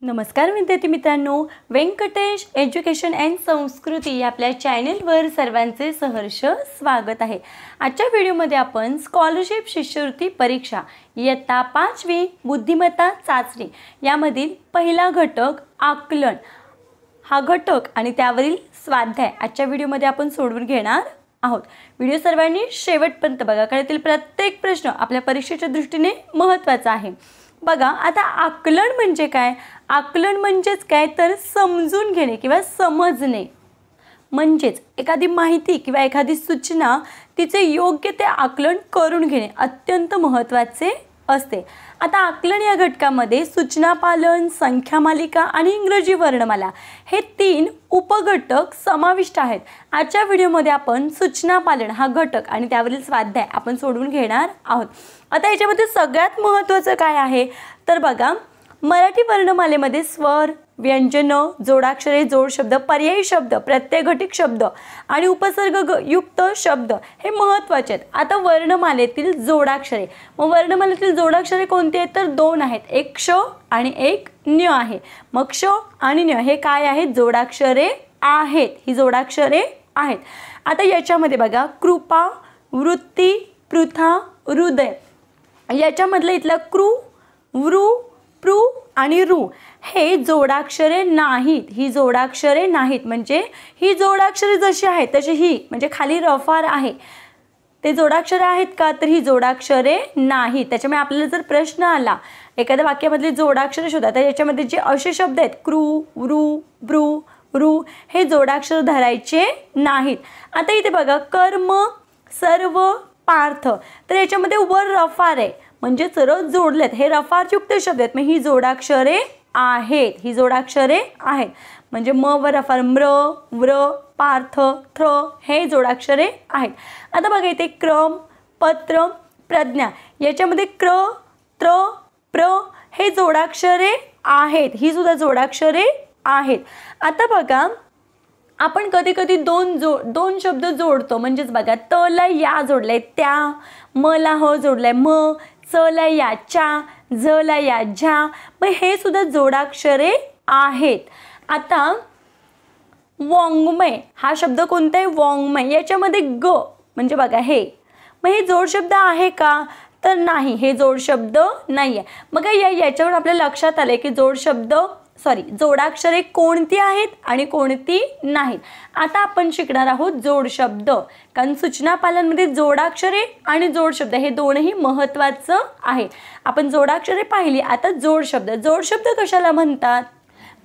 नमस्कार विद्यार्थी मित्रांनो, व्यंकटेश एज्युकेशन अँड संस्कृती या आपल्या चॅनलवर सर्वांचे सहर्ष स्वागत आहे। आजच्या व्हिडिओमध्ये आपण स्कॉलरशिप शिष्यवृत्ती परीक्षा इयत्ता 5वी बुद्धिमत्ता चाचणी यामधील पहिला घटक आकलन हा घटक आणि त्यावरील स्वाध्याय आजच्या व्हिडिओमध्ये आपण सोडवून घेणार आहोत। व्हिडिओ सर्वांनी शेवटपर्यंत बघा, कारण यातील प्रत्येक प्रश्न आपल्या परीक्षेच्या दृष्टीने महत्त्वाचा आहे। बघा, आता आकलन म्हणजे काय? आकलन म्हणजेच काय तर समजून घेणे किंवा समजणे, म्हणजेच एखादी माहिती किंवा एखादी सूचना तिचे योग्य ते आकलन करून घेणे अत्यंत महत्त्वाचे असते। आता आकलन या घटकामध्ये सूचना पालन, संख्या मालिका आणि इंग्रजी वर्णमाला हे 3 उपघटक समाविष्ट आहेत। आजच्या व्हिडिओमध्ये आपण सूचना पालन हा घटक आणि त्यावरील स्वाध्याय आपण सोडवून घेणार आहोत। आता याच्यामध्ये सगळ्यात महत्त्वाचं काय आहे तर बघा, मराठी वर्णमालेमध्ये स्वर, व्यंजन, जोडाक्षरे, जोड शब्द, पर्यायी शब्द, प्रत्ययघटिक शब्द आणि उपसर्ग युक्त शब्द हे महत्त्वाचे आहेत। आता वर्णमालेतील जोडाक्षरे, मग वर्णमालेतील जोडाक्षरे कोणती आहेत तर 2 आहेत, एक क्ष आणि एक ञ आहे। मग क्ष आणि ञ हे काय आहेत? जोडाक्षरे आहेत, ही जोडाक्षरे आहेत। आता याच्यामध्ये बघा, कृपा, वृत्ती, पृथा, हृदय याच्यामधलं इथलं कृ, वृ, पृ आणि ऋ हे जोडाक्षरे नाहीत, ही जोडाक्षरे नाहीत। म्हणजे ही जोडाक्षरे जशी आहेत तशी ही, म्हणजे खाली रफार आहे, ते जोडाक्षरे आहेत का तर ही जोडाक्षरे नाहीत। त्याच्यामुळे आपल्याला जर प्रश्न आला एखाद्या वाक्यामधले जोडाक्षरे शोधा तर याच्यामध्ये जे असे शब्द आहेत कृ, वृ, पृ, ऋ हे जोडाक्षर धरायचे नाहीत। आता इथे बघा, कर्म, सर्व, पार्थ तर याच्यामध्ये वर रफार आहे, म्हणजे सरळ जोडलेत, हे रफारयुक्त शब्द आहेत, मग ही जोडाक्षरे आहेत, ही जोडाक्षरे आहेत। म्हणजे म वर रफार, म्र, व्र, पार्थ, थ्र हे जोडाक्षरे आहेत। आता बघा इथे क्रम, पत्र, प्रज्ञा याच्यामध्ये क्र, त्र, प्र हे जोडाक्षरे आहेत, ही सुद्धा जोडाक्षरे आहेत। आता बघा, आपण कधी कधी दोन शब्द जोडतो, म्हणजेच बघा, त ला या जोडलाय त्या, म ला ह जोडलाय म, च ला या च्या, झ ला या झा, मग हे सुद्धा जोडाक्षरे आहेत। आता वाङ्मय हा शब्द कोणता आहे? वाङ्मय याच्यामध्ये ग म्हणजे बघा हे, मग हे जोड शब्द आहे का तर नाही, हे जोड शब्द नाही आहे। मग याच्यावर आपल्या लक्षात आले की जोडाक्षरे कोणती आहेत आणि कोणती नाहीत। आता आपण शिकणार आहोत जोड शब्द, कारण सूचना पालनमध्ये जोडाक्षरे आणि जोड शब्द हे दोनही महत्त्वाचं आहे। आपण जोडाक्षरे पाहिली, आता जोड शब्द। जोड शब्द कशाला म्हणतात?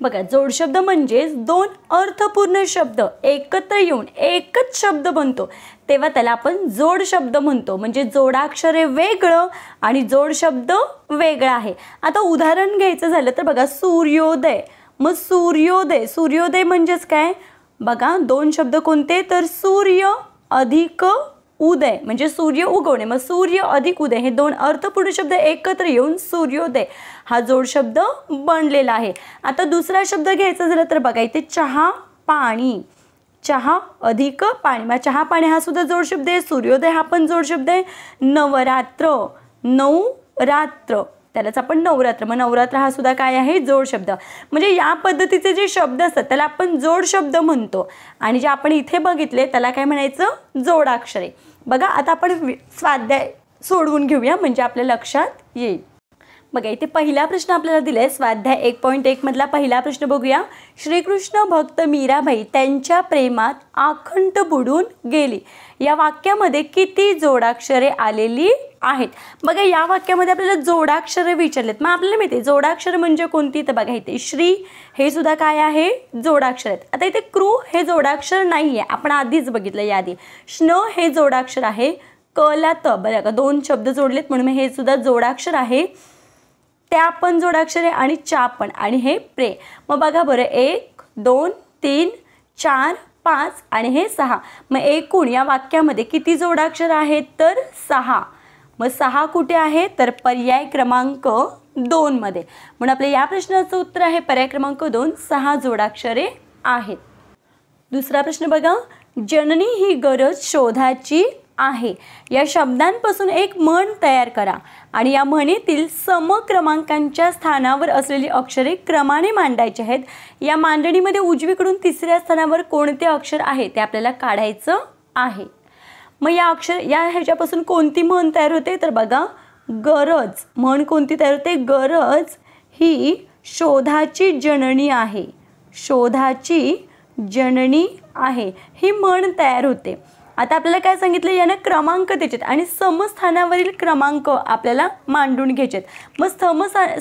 बघा, जोड शब्द म्हणजे 2 अर्थपूर्ण शब्द एकत्र येऊन एकच शब्द बनतो, तेव्हा त्याला आपण जोड शब्द म्हणतो। म्हणजे जोडाक्षरे वेगळं आणि जोड शब्द वेगळा आहे। आता उदाहरण घ्यायचं झालं तर बघा, सूर्योदय, मग सूर्योदय, सूर्योदय म्हणजेच काय? बघा, 2 शब्द कोणते तर सूर्य अधिक उदय, म्हणजे सूर्य उगवणे, मग सूर्य अधिक उदय हे 2 अर्थपूर्ण शब्द एकत्र येऊन सूर्योदय हा जोड शब्द बनलेला आहे। आता दुसरा शब्द घ्यायचा झाला तर बघा इथे चहा, पाणी, चहा अधिक पाणी, मग चहा पाणी हा सुद्धा जोड शब्द आहे। सूर्योदय हा पण जोड शब्द आहे। नवरात्र, नवरात्र त्यालाच आपण नवरात्र, मग नवरात्र हा सुद्धा काय आहे? जोड शब्द। म्हणजे या पद्धतीचे जे शब्द असतात त्याला आपण जोड शब्द म्हणतो, आणि जे आपण इथे बघितले त्याला काय म्हणायचं? जोडाक्षरे। बघा, आता आपण स्वाध्याय सोडवून घेऊया म्हणजे आपल्या लक्षात येईल। बघा, इथे पहिला प्रश्न आपल्याला दिलाय, स्वाध्याय 1.1 मधला पहिला प्रश्न बघूया। श्रीकृष्ण भक्त मीराबाई त्यांच्या प्रेमात आखंड बुडून गेली, या वाक्यामध्ये किती जोडाक्षरे आलेली आहेत? बघा, या वाक्यामध्ये आपल्याला जोडाक्षरे विचारलेत, मग आपल्याला माहिती आहे जोडाक्षर म्हणजे कोणती तर बघा इथे श्री हे सुद्धा काय आहे? जोडाक्षर आहेत। आता इथे कृ हे जोडाक्षर नाही आहे, आपण आधीच बघितलं याआधी। श्न हे जोडाक्षर आहे, क ला त बघा 2 शब्द जोडलेत म्हणून हे सुद्धा जोडाक्षर आहे, त्या पण जोडाक्षरे आणि चा पण, आणि हे प्रे। मग बघा बरं, 1 2 3 4 5 आणि हे 6, मग एकूण या वाक्यामध्ये किती जोडाक्षर आहेत तर 6। मग 6 कुठे आहे तर पर्याय क्रमांक 2 मध्ये, म्हणून आपल्या या प्रश्नाचं उत्तर आहे पर्याय क्रमांक 2, 6 जोडाक्षरे आहेत। दुसरा प्रश्न बघा, जननी ही गरज शोधाची आहे या शब्दांपासून एक म्हण तयार करा आणि या म्हणीतील समक्रमांकांच्या स्थानावर असलेली अक्षरे क्रमाने मांडायची आहेत. या मांडणीमध्ये उजवीकडून तिसऱ्या स्थानावर कोणते अक्षर आहे ते आपल्याला काढायचं आहे. मग या ह्याच्यापासून कोणती म्हण तयार होते तर बघा गरज. म्हण कोणती तयार होते? गरज ही शोधाची जननी आहे. शोधाची जननी आहे ही म्हण तयार होते. आता आपल्याला काय सांगितलं, यानं क्रमांक द्यायचे आणि समस्थानावरील क्रमांक आपल्याला मांडून घ्यायचे. मग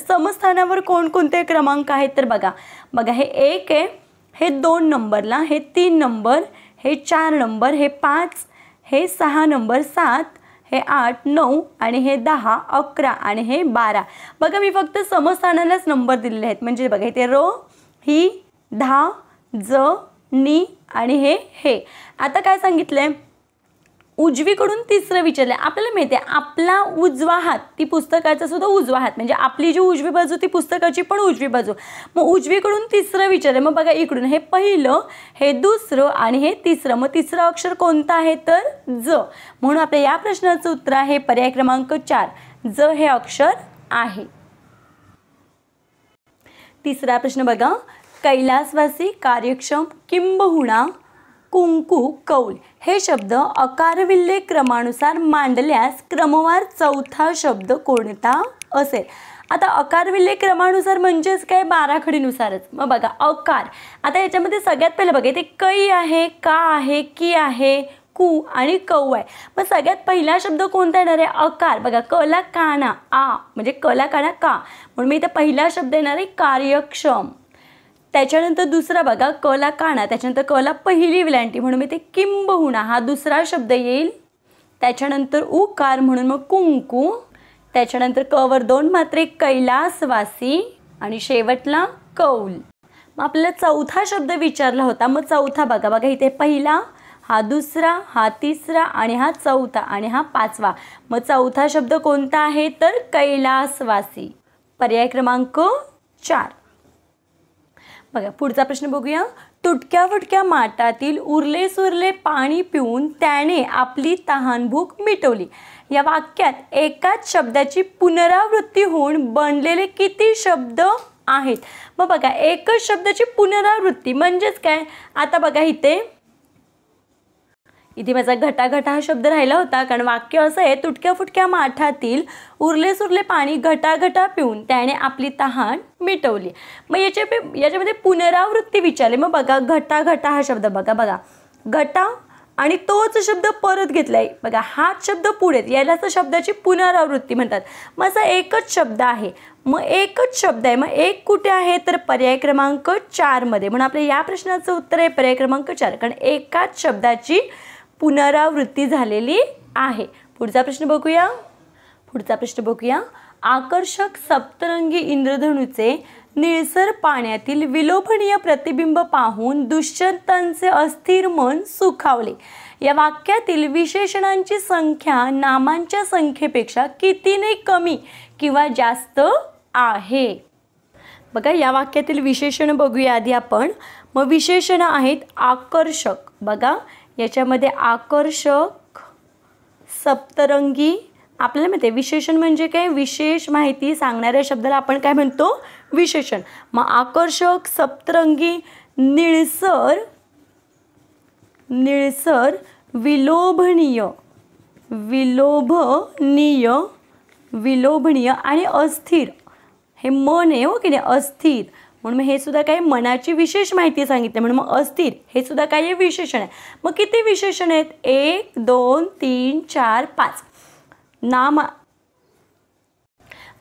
समस्थानावर कोणकोणते क्रमांक आहेत तर बघा हे 1 आहे, हे 2 नंबरला, हे 3 नंबर, हे 4 नंबर, हे 5, हे 6 नंबर, 7, हे 8, 9 आणि हे 10, 11 आणि हे 12. बघा मी फक्त समस्थानालाच नंबर दिलेले आहेत. म्हणजे बघा इथे रो ही 10 ज नी आणि हे. आता काय सांगितलंय, उजवीकडून तिसरं विचारलं. आपल्याला माहिती आहे आपला उजवा हात ती पुस्तकाचा सुद्धा उजवा हात, म्हणजे आपली जी उजवी बाजू ती पुस्तकाची पण उजवी बाजू. मग उजवीकडून तिसरं विचारलं. मग बघा इकडून हे पहिलं, हे दुसरं आणि हे तिसरं. मग तिसरं अक्षर कोणतं आहे तर ज. म्हणून आपल्या या प्रश्नाचं उत्तर आहे पर्याय क्रमांक 4 ज हे अक्षर आहे. तिसरा प्रश्न बघा, कैलासवासी, कार्यक्षम, किंबहुना, कुंकू, कौल हे शब्द अकारविल्हे क्रमानुसार मांडल्यास क्रमवार चौथा शब्द कोणता असेल? आता अकारविल्हे क्रमानुसार म्हणजेच काय 12 खडीनुसारच. मग बघा अकार. आता याच्यामध्ये सगळ्यात पहिलं बघा इथे कै आहे, का आहे, की आहे, कु आणि कौ आहे. मग सगळ्यात पहिला शब्द कोणता येणार आहे? अकार. बघा कला काना आ म्हणजे कला काना का, म्हणून मी इथे पहिला शब्द येणार आहे कार्यक्षम. त्याच्यानंतर दुसरा बघा कला काना, त्याच्यानंतर कला पहिली विलांटी म्हणून मी ते किंबहुना हा दुसरा शब्द येईल. त्याच्यानंतर उकार म्हणून मग कुंकू. त्याच्यानंतर कवर 2 मात्रे कैलासवासी आणि शेवटला कौल. मग आपल्याला चौथा शब्द विचारला होता. मग चौथा बघा इथे पहिला, हा दुसरा, हा तिसरा आणि हा चौथा आणि हा 5वा. मग चौथा शब्द कोणता आहे तर कैलासवासी. पर्याय क्रमांक 4. बघा पुढचा प्रश्न बघूया. तुटक्या फुटक्या माठातील उरले सुरले पाणी पिऊन त्याने आपली तहानभूक मिटवली. या वाक्यात एकाच शब्दाची पुनरावृत्ती होऊन बनलेले किती शब्द आहेत? मग बघा एकच शब्दाची पुनरावृत्ती म्हणजेच काय? आता बघा इथे माझा घटाघटा हा शब्द राहिला होता, कारण वाक्य असं आहे तुटक्या फुटक्या माठातील उरले सुरले पाणी घटाघटा पिऊन त्याने आपली तहान मिटवली. मग याच्यामध्ये पुनरावृत्ती विचारली. मग बघा घटाघटा हा शब्द बघा घटा आणि तोच शब्द परत घेतलाय. बघा हाच शब्द पुढे, यालाच शब्दाची पुनरावृत्ती म्हणतात. मग असा एकच शब्द आहे. मग एकच शब्द आहे, मग एक कुठे आहे तर पर्याय क्रमांक 4 मध्ये. म्हणून आपल्या या प्रश्नाचं उत्तर आहे पर्याय क्रमांक 4, कारण एकाच शब्दाची पुनरावृत्ती झालेली आहे. पुढचा प्रश्न बघूया. आकर्षक सप्तरंगी इंद्रधनुचे निळसर पाण्यातील विलोभनीय प्रतिबिंब पाहून दुष्यंतांचे अस्थिर मन सुखावले. या वाक्यातील विशेषणांची संख्या नामांच्या संख्येपेक्षा कितीने कमी किंवा जास्त आहे? बघा या वाक्यातील विशेषण बघूया आधी आपण. मग विशेषण आहेत आकर्षक. बघा याच्यामध्ये आकर्षक, सप्तरंगी. आपल्याला माहिती आहे विशेषण म्हणजे काय? विशेष माहिती सांगणाऱ्या शब्दाला आपण काय म्हणतो? विशेषण. मग आकर्षक, सप्तरंगी, निळसर, विलोभनीय आणि अस्थिर. हे मन आहे हो की नाही? अस्थिर. म्हणून हे सुद्धा काय मनाची विशेष माहिती सांगितली, म्हणून मग अस्थिर हे सुद्धा काय आहे? विशेषण आहे. मग किती विशेषण आहेत? 1 2 3 4 5 नाम.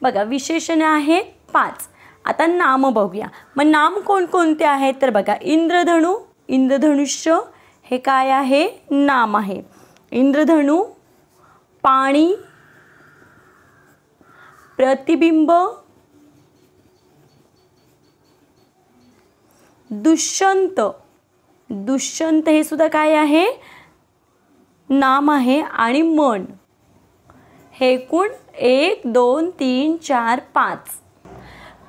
बघा विशेषण आहेत 5. आता नाम बघूया. मग नाम कोणकोणते आहेत तर बघा इंद्रधनु, इंद्रधनुष्य हे काय आहे? नाम आहे. इंद्रधनु, पाणी, प्रतिबिंब, दुष्यंत हे सुद्धा काय आहे? नाम आहे. आणि मन. हे एकूण 1 2 3 4 5.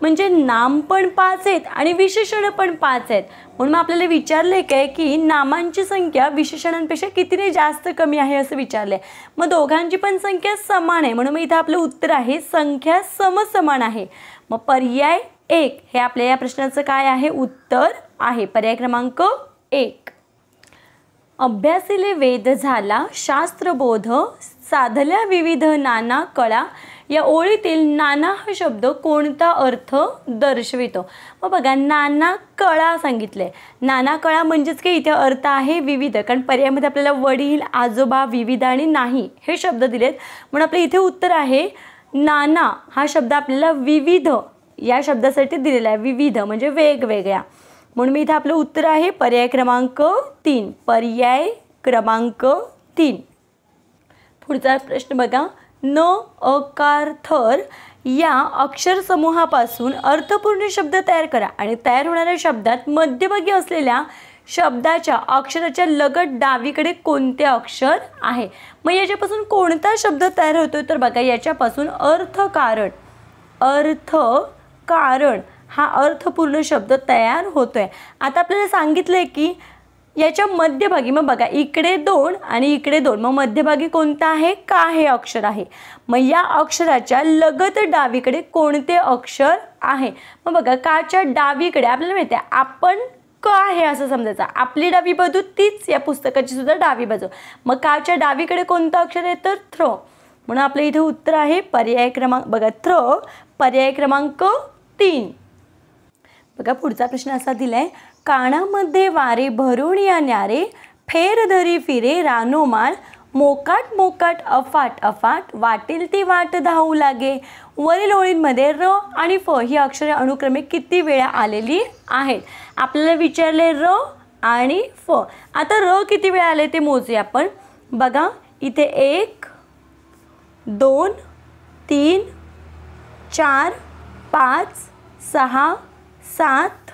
म्हणजे नाम पण 5 आहेत आणि विशेषण पण 5 आहेत. म्हणून मग आपल्याला विचारले काय की नामांची संख्या विशेषणांपेक्षा कितीने जास्त कमी आहे असं विचारले. मग दोघांची पण संख्या समान आहे, म्हणून मग इथं आपलं उत्तर आहे संख्या समसमान आहे. मग पर्याय 1 हे आपल्या या प्रश्नाचं काय आहे, उत्तर आहे. पर्याय क्रमांक 1. अभ्यासिले वेद झाला शास्त्रबोध, साधल्या विविध नाना कळा. या ओळीतील नाना हा शब्द कोणता अर्थ दर्शवितो. मग बघा नाना कळा सांगितले. नाना कळा म्हणजेच की इथे अर्थ आहे विविध, कारण पर्यायामध्ये आपल्याला वडील, आजोबा, विविध आणि नाही हे शब्द दिलेत. म्हणून आपल्या इथे उत्तर आहे नाना हा शब्द आपल्याला विविध या शब्दासाठी दिलेला आहे. विविध म्हणजे वेगवेगळ्या. म्हणून मी इथे आपलं उत्तर आहे पर्याय क्रमांक 3. पर्याय क्रमांक 3. पुढचा प्रश्न बघा. न अकार थर या अक्षर समूहापासून अर्थपूर्ण शब्द तयार करा आणि तयार होणाऱ्या शब्दात मध्यभागी असलेल्या शब्दाच्या अक्षराच्या लगत डावीकडे कोणते अक्षर आहे. मग याच्यापासून कोणता शब्द तयार होतो, तर बघा याच्यापासून अर्थकारण. अर्थकारण हा अर्थपूर्ण शब्द तयार होतोय. आता आपल्याला सांगितलंय की याच्या मध्यभागी, मग बघा इकडे 2 आणि इकडे 2, मग मध्यभागी कोणता आहे, का हे अक्षर आहे. मग या अक्षराच्या लगत डावीकडे कोणते अक्षर आहे. मग बघा काच्या डावीकडे आपल्याला माहिती आहे आपण क आहे असं समजायचं. आपली डावी बाजू तीच या पुस्तकाची सुद्धा डावी बाजू. मग काच्या डावीकडे कोणतं अक्षर आहे, तर थ्र. म्हणून आपल्या इथे उत्तर आहे पर्याय क्रमांक बघा थ्र, पर्याय क्रमांक 3. बघा पुढचा प्रश्न असा दिलाय. कानामध्ये वारे भरून या न्यारे, फेर धरी फिरे रानोमाळ, मोकाट मोकाट अफाट अफाट, वाटेल ती वाट धावू लागे. वरील ओळींमध्ये र आणि फ ही अक्षरे अनुक्रमे किती वेळा आलेली आहेत. आपल्याला विचारले र आणि फ. आता र किती वेळा आले ते मोजूया आपण. बघा इथे 1 2 3 4 5 6 7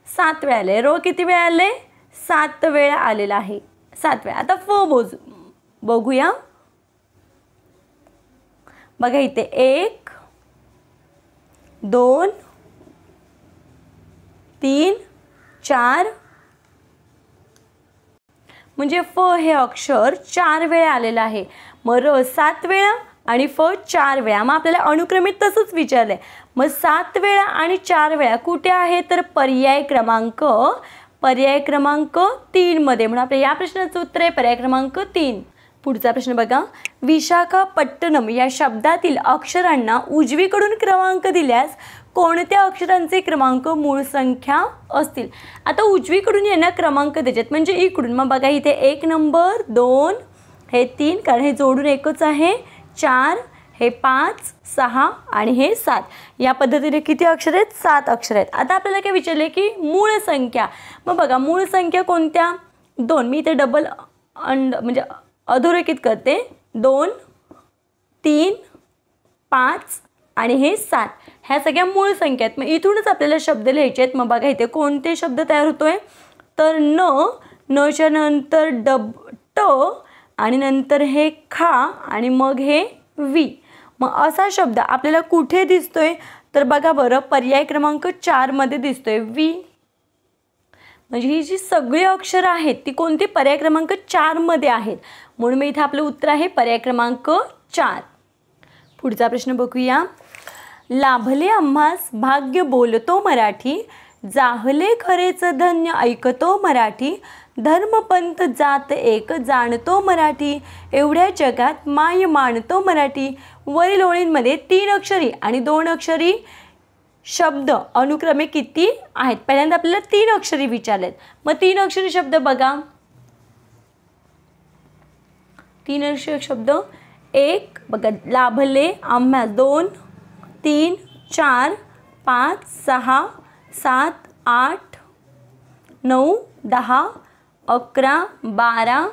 7 वेळा आले. रो किती वेळा आले, 7 वेळा आलेला आहे. 7 वेळा. आता फ बघूया. बघा इथे 1 2 3 4 म्हणजे फ हे अक्षर 4 वेळा आलेलं आहे. मग र 7 वेळा आणि फ 4 वेळा. मग आपल्याला अनुक्रमित तसंच विचारलंय. मग 7 वेळा आणि 4 वेळा कुठे आहे, तर पर्याय क्रमांक 3 मध्ये. म्हणून आपल्या या प्रश्नाचं उत्तर आहे पर्याय क्रमांक 3. पुढचा प्रश्न बघा. विशाखापट्टणम या शब्दातील अक्षरांना उजवीकडून क्रमांक दिल्यास कोणत्या अक्षरांचे क्रमांक मूळ संख्या असतील. आता उजवीकडून यांना क्रमांक द्यायचे म्हणजे इकडून. मग बघा इथे 1 नंबर 2 हे 3 कारण हे जोडून एकच आहे, 4 हे 5 6 आणि हे 7. या पद्धतीने किती अक्षर आहेत, 7 अक्षर आहेत. आता आपल्याला काय विचारले की मूळ संख्या. मग बघा मूळ संख्या कोणत्या, 2. मी इथे डबल म्हणजे अधोरेखित करते. 2 3 5 आणि हे 7 ह्या सगळ्या मूळ संख्या आहेत. मग इथूनच आपल्याला शब्द लिहायचे आहेत. मग बघा इथे कोणते शब्द तयार होतोय, तर नच्या नंतर ट आणि नंतर हे खा आणि मग हे वी. मग असा शब्द आपल्याला कुठे दिसतोय, तर बघा बरं पर्याय क्रमांक 4 मध्ये दिसतोय वी. म्हणजे ही जी सगळी अक्षरं आहेत ती कोणती, पर्याय क्रमांक 4 मध्ये आहेत. म्हणून मी इथे आपलं उत्तर आहे पर्याय क्रमांक 4. पुढचा प्रश्न बघूया. लाभले आम्हास भाग्य बोलतो मराठी, जाहले खरेच धन्य ऐकतो मराठी, धर्मपंथ जात एक जाणतो मराठी, एवढ्या जगात माय मानतो मराठी. वरील ओळींमध्ये 3 अक्षरी आणि 2 अक्षरी शब्द अनुक्रमे किती आहेत. पहिल्यांदा आपल्याला 3 अक्षरी विचारलेत. मग 3 अक्षरी शब्द बघा. 3 अक्षरी शब्द 1 बघा लाभले आम्हा, 2 3 4 5 6 7 8 9 10 11 12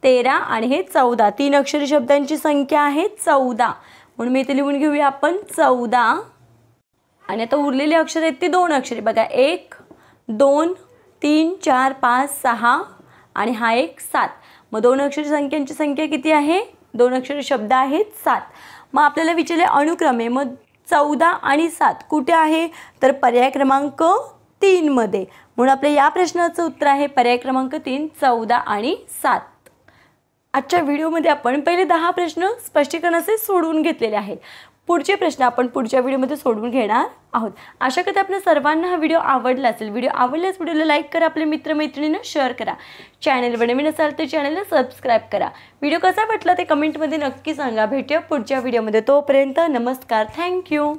13 आणि हे 14. 3 अक्षरी शब्दांची संख्या आहे 14. म्हणून मी इथे लिहून घेऊया आपण 14. आणि आता उरलेले अक्षर आहेत ते 2 अक्षरी बघा. 1 2 3 4 5 6 आणि हा एक 7. मग 2 अक्षरी संख्यांची संख्या किती आहे, 2 अक्षरी शब्द आहेत 7. मग आपल्याला विचारले अनुक्रमे. मग 14 आणि 7 कुठे आहे तर पर्याय क्रमांक 3 मध्ये. म्हणून आपल्या या प्रश्नाचं उत्तर आहे पर्याय क्रमांक 3 14 आणि 7. आजच्या व्हिडिओमध्ये आपण पहिले 10 प्रश्न स्पष्टीकरणाचे सोडवून घेतलेले आहेत. पुढचे प्रश्न आपण पुढच्या व्हिडिओमध्ये सोडवून घेणार आहोत. आशा करते आपल्या सर्वांना हा व्हिडिओ आवडला असेल. व्हिडिओ आवडल्यास व्हिडिओला लाईक करा, आपल्या मित्रमैत्रिणींना शेअर करा. चॅनलवर नवीन असाल तर चॅनलला सबस्क्राईब करा. व्हिडिओ कसा वाटला ते कमेंटमध्ये नक्की सांगा. भेटूया पुढच्या व्हिडिओमध्ये. तोपर्यंत नमस्कार. थँक्यू.